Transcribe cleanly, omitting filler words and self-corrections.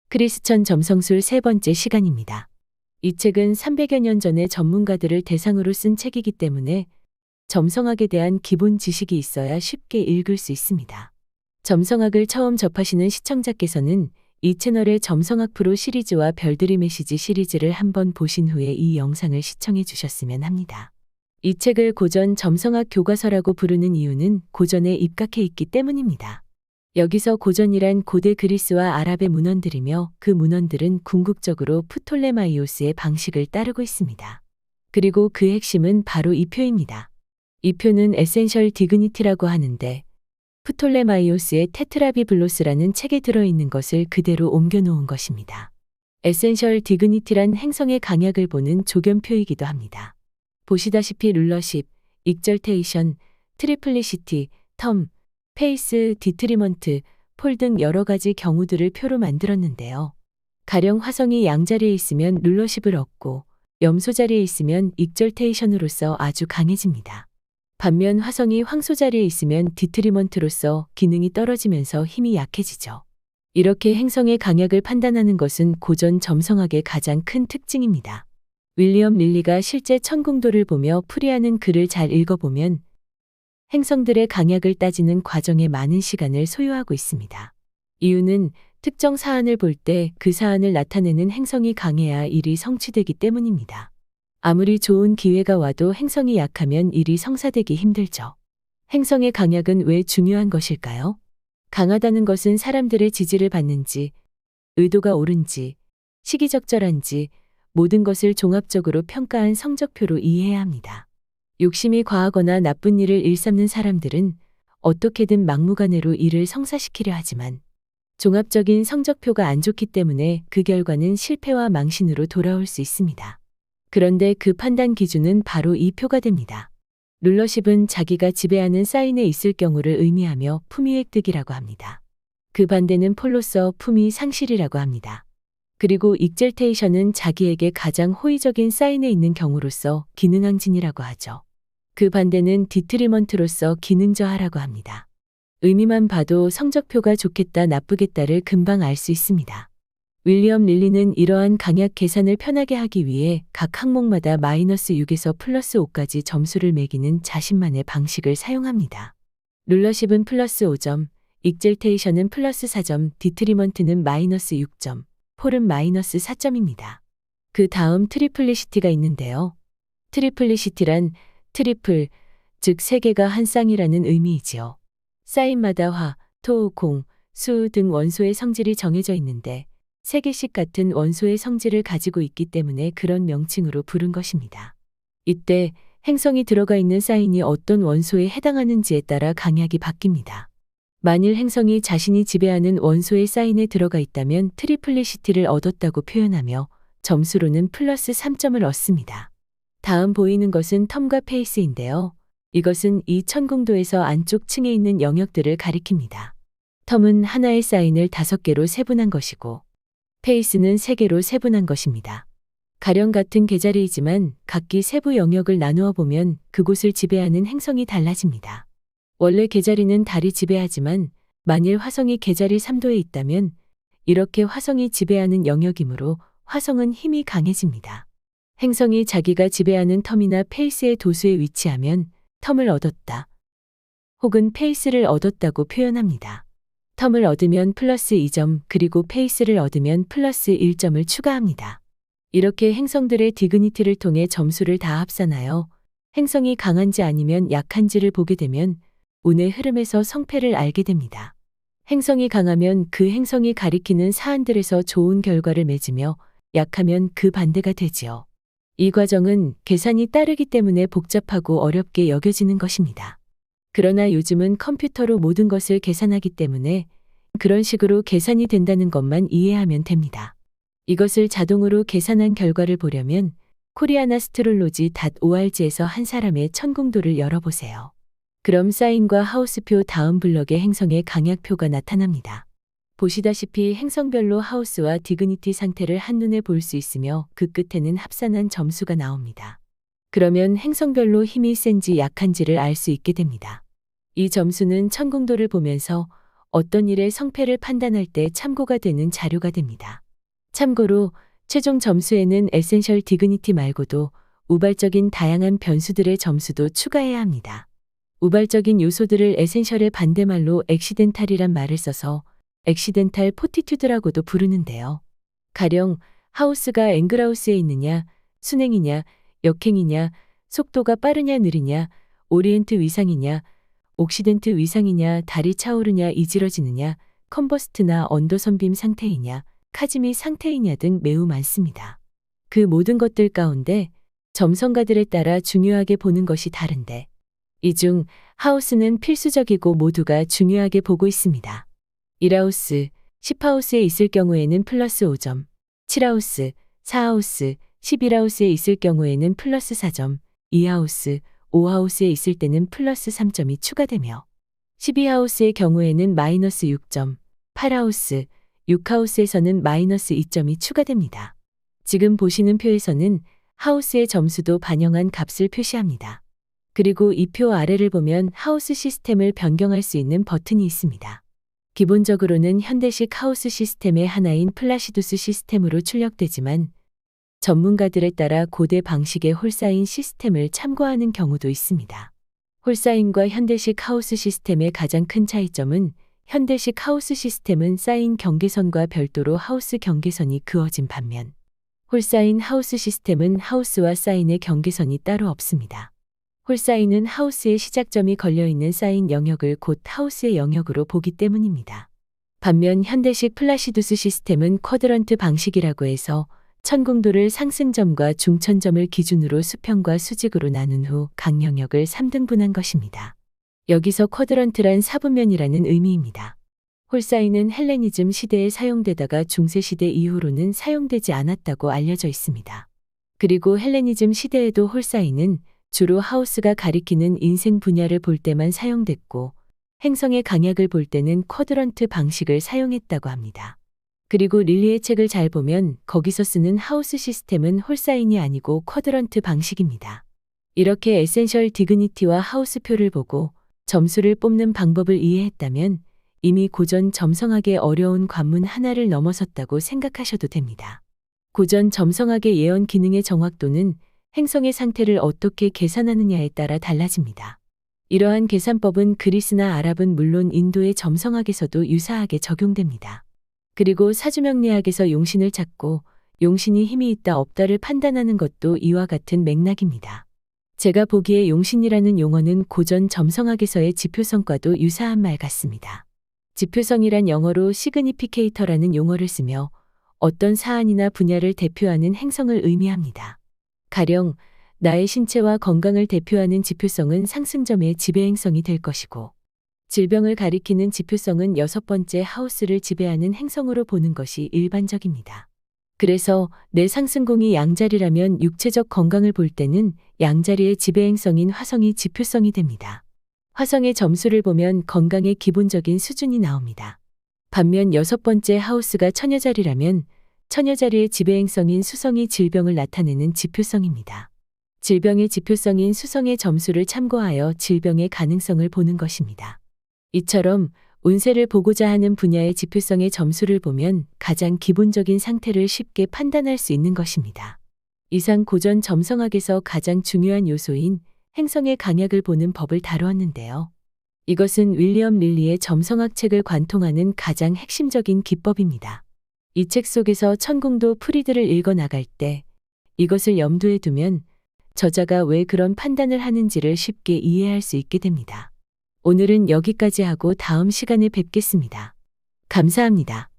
크리스천 점성술 세 번째 시간입니다. 이 책은 300여 년 전에 전문가들을 대상으로 쓴 책이기 때문에 점성학에 대한 기본 지식이 있어야 쉽게 읽을 수 있습니다. 점성학을 처음 접하시는 시청자께서는 이 채널의 점성학 프로 시리즈와 별들이 메시지 시리즈를 한번 보신 후에 이 영상을 시청해 주셨으면 합니다. 이 책을 고전 점성학 교과서라고 부르는 이유는 고전에 입각해 있기 때문입니다. 여기서 고전이란 고대 그리스와 아랍의 문헌들이며 그 문헌들은 궁극적으로 프톨레마이오스의 방식을 따르고 있습니다. 그리고 그 핵심은 바로 이 표입니다. 이 표는 에센셜 디그니티라고 하는데 프톨레마이오스의 테트라비블로스라는 책에 들어있는 것을 그대로 옮겨놓은 것입니다. 에센셜 디그니티란 행성의 강약을 보는 조견표이기도 합니다. 보시다시피 룰러십, 익절테이션, 트리플리시티, 텀, 페이스, 디트리먼트, 폴 등 여러 가지 경우들을 표로 만들었는데요. 가령 화성이 양자리에 있으면 룰러십을 얻고 염소 자리에 있으면 익절테이션으로서 아주 강해집니다. 반면 화성이 황소 자리에 있으면 디트리먼트로서 기능이 떨어지면서 힘이 약해지죠. 이렇게 행성의 강약을 판단하는 것은 고전 점성학의 가장 큰 특징입니다. 윌리엄 릴리가 실제 천궁도를 보며 풀이하는 글을 잘 읽어보면 행성들의 강약을 따지는 과정에 많은 시간을 소요하고 있습니다. 이유는 특정 사안을 볼 때 그 사안을 나타내는 행성이 강해야 일이 성취되기 때문입니다. 아무리 좋은 기회가 와도 행성이 약하면 일이 성사되기 힘들죠. 행성의 강약은 왜 중요한 것일까요? 강하다는 것은 사람들의 지지를 받는지, 의도가 옳은지, 시기적절한지 모든 것을 종합적으로 평가한 성적표로 이해해야 합니다. 욕심이 과하거나 나쁜 일을 일삼는 사람들은 어떻게든 막무가내로 일을 성사시키려 하지만 종합적인 성적표가 안 좋기 때문에 그 결과는 실패와 망신으로 돌아올 수 있습니다. 그런데 그 판단 기준은 바로 이 표가 됩니다. 룰러십은 자기가 지배하는 사인에 있을 경우를 의미하며 품위 획득이라고 합니다. 그 반대는 폴로서 품위 상실이라고 합니다. 그리고 익젤테이션은 자기에게 가장 호의적인 사인에 있는 경우로서 기능항진이라고 하죠. 그 반대는 디트리먼트로서 기능저하라고 합니다. 의미만 봐도 성적표가 좋겠다 나쁘겠다를 금방 알 수 있습니다. 윌리엄 릴리는 이러한 강약 계산을 편하게 하기 위해 각 항목마다 -6에서 +5까지 점수를 매기는 자신만의 방식을 사용합니다. 룰러십은 +5점, 익젤테이션은 +4점, 디트리먼트는 -6점, 폴은 -4점입니다. 그 다음 트리플리시티가 있는데요. 트리플리시티란 트리플, 즉 세 개가 한 쌍이라는 의미이지요. 사인마다 화, 토, 공, 수 등 원소의 성질이 정해져 있는데 3개씩 같은 원소의 성질을 가지고 있기 때문에 그런 명칭으로 부른 것입니다. 이때 행성이 들어가 있는 사인이 어떤 원소에 해당하는지에 따라 강약이 바뀝니다. 만일 행성이 자신이 지배하는 원소의 사인에 들어가 있다면 트리플리시티를 얻었다고 표현하며 점수로는 +3점을 얻습니다. 다음 보이는 것은 텀과 페이스인데요. 이것은 이 천궁도에서 안쪽 층에 있는 영역들을 가리킵니다. 텀은 하나의 사인을 5개로 세분한 것이고 페이스는 3개로 세분한 것입니다. 가령 같은 계자리이지만 각기 세부 영역을 나누어 보면 그곳을 지배하는 행성이 달라집니다. 원래 계자리는 달이 지배하지만 만일 화성이 계자리 3도에 있다면 이렇게 화성이 지배하는 영역이므로 화성은 힘이 강해집니다. 행성이 자기가 지배하는 텀이나 페이스의 도수에 위치하면 텀을 얻었다 혹은 페이스를 얻었다고 표현합니다. 텀을 얻으면 +2점 그리고 페이스를 얻으면 +1점을 추가합니다. 이렇게 행성들의 디그니티를 통해 점수를 다 합산하여 행성이 강한지 아니면 약한지를 보게 되면 운의 흐름에서 성패를 알게 됩니다. 행성이 강하면 그 행성이 가리키는 사안들에서 좋은 결과를 맺으며 약하면 그 반대가 되지요. 이 과정은 계산이 따르기 때문에 복잡하고 어렵게 여겨지는 것입니다. 그러나 요즘은 컴퓨터로 모든 것을 계산하기 때문에 그런 식으로 계산이 된다는 것만 이해하면 됩니다. 이것을 자동으로 계산한 결과를 보려면 koreanastrology.org에서 한 사람의 천궁도를 열어보세요. 그럼 사인과 하우스표 다음 블럭에 행성의 강약표가 나타납니다. 보시다시피 행성별로 하우스와 디그니티 상태를 한눈에 볼 수 있으며 그 끝에는 합산한 점수가 나옵니다. 그러면 행성별로 힘이 센지 약한지를 알 수 있게 됩니다. 이 점수는 천궁도를 보면서 어떤 일의 성패를 판단할 때 참고가 되는 자료가 됩니다. 참고로 최종 점수에는 에센셜 디그니티 말고도 우발적인 다양한 변수들의 점수도 추가해야 합니다. 우발적인 요소들을 에센셜의 반대말로 액시덴탈이란 말을 써서 액시덴탈 포티튜드라고도 부르는데요. 가령 하우스가 앵글하우스에 있느냐, 순행이냐, 역행이냐, 속도가 빠르냐 느리냐, 오리엔트 위상이냐, 옥시덴트 위상이냐, 달이 차오르냐 이지러지느냐, 컨버스트나 언더 선빔 상태이냐, 카즈미 상태이냐 등 매우 많습니다. 그 모든 것들 가운데 점성가들에 따라 중요하게 보는 것이 다른데 이 중 하우스는 필수적이고 모두가 중요하게 보고 있습니다. 1하우스, 10하우스에 있을 경우에는 플러스 5점, 7하우스, 4하우스, 11하우스에 있을 경우에는 플러스 4점, 2하우스, 5하우스에 있을 때는 플러스 3점이 추가되며 12하우스의 경우에는 마이너스 6점, 8하우스, 6하우스에서는 마이너스 2점이 추가됩니다. 지금 보시는 표에서는 하우스의 점수도 반영한 값을 표시합니다. 그리고 이 표 아래를 보면 하우스 시스템을 변경할 수 있는 버튼이 있습니다. 기본적으로는 현대식 하우스 시스템의 하나인 플라시두스 시스템으로 출력되지만 전문가들에 따라 고대 방식의 홀사인 시스템을 참고하는 경우도 있습니다. 홀사인과 현대식 하우스 시스템의 가장 큰 차이점은 현대식 하우스 시스템은 사인 경계선과 별도로 하우스 경계선이 그어진 반면 홀사인 하우스 시스템은 하우스와 사인의 경계선이 따로 없습니다. 홀사인은 하우스의 시작점이 걸려있는 사인 영역을 곧 하우스의 영역으로 보기 때문입니다. 반면 현대식 플라시두스 시스템은 쿼드런트 방식이라고 해서 천공도를 상승점과 중천점을 기준으로 수평과 수직으로 나눈 후 각 영역을 3등분한 것입니다. 여기서 쿼드런트란 사분면이라는 의미입니다. 홀사인은 헬레니즘 시대에 사용되다가 중세시대 이후로는 사용되지 않았다고 알려져 있습니다. 그리고 헬레니즘 시대에도 홀사인은 주로 하우스가 가리키는 인생 분야를 볼 때만 사용됐고 행성의 강약을 볼 때는 쿼드런트 방식을 사용했다고 합니다. 그리고 릴리의 책을 잘 보면 거기서 쓰는 하우스 시스템은 홀사인이 아니고 쿼드런트 방식입니다. 이렇게 에센셜 디그니티와 하우스표를 보고 점수를 뽑는 방법을 이해했다면 이미 고전 점성학의 어려운 관문 하나를 넘어섰다고 생각하셔도 됩니다. 고전 점성학의 예언 기능의 정확도는 행성의 상태를 어떻게 계산하느냐에 따라 달라집니다. 이러한 계산법은 그리스나 아랍은 물론 인도의 점성학에서도 유사하게 적용됩니다. 그리고 사주명리학에서 용신을 찾고 용신이 힘이 있다 없다를 판단하는 것도 이와 같은 맥락입니다. 제가 보기에 용신이라는 용어는 고전 점성학에서의 지표성과도 유사한 말 같습니다. 지표성이란 영어로 시그니피케이터라는 용어를 쓰며 어떤 사안이나 분야를 대표하는 행성을 의미합니다. 가령 나의 신체와 건강을 대표하는 지표성은 상승점의 지배행성이 될 것이고 질병을 가리키는 지표성은 6번째 하우스를 지배하는 행성으로 보는 것이 일반적입니다. 그래서 내 상승궁이 양자리라면 육체적 건강을 볼 때는 양자리의 지배행성인 화성이 지표성이 됩니다. 화성의 점수를 보면 건강의 기본적인 수준이 나옵니다. 반면 6번째 하우스가 처녀자리라면 처녀자리의 지배행성인 수성이 질병을 나타내는 지표성입니다. 질병의 지표성인 수성의 점수를 참고하여 질병의 가능성을 보는 것입니다. 이처럼 운세를 보고자 하는 분야의 지표성의 점수를 보면 가장 기본적인 상태를 쉽게 판단할 수 있는 것입니다. 이상 고전 점성학에서 가장 중요한 요소인 행성의 강약을 보는 법을 다루었는데요. 이것은 윌리엄 릴리의 점성학 책을 관통하는 가장 핵심적인 기법입니다. 이 책 속에서 천궁도 프리드를 읽어 나갈 때 이것을 염두에 두면 저자가 왜 그런 판단을 하는지를 쉽게 이해할 수 있게 됩니다. 오늘은 여기까지 하고 다음 시간에 뵙겠습니다. 감사합니다.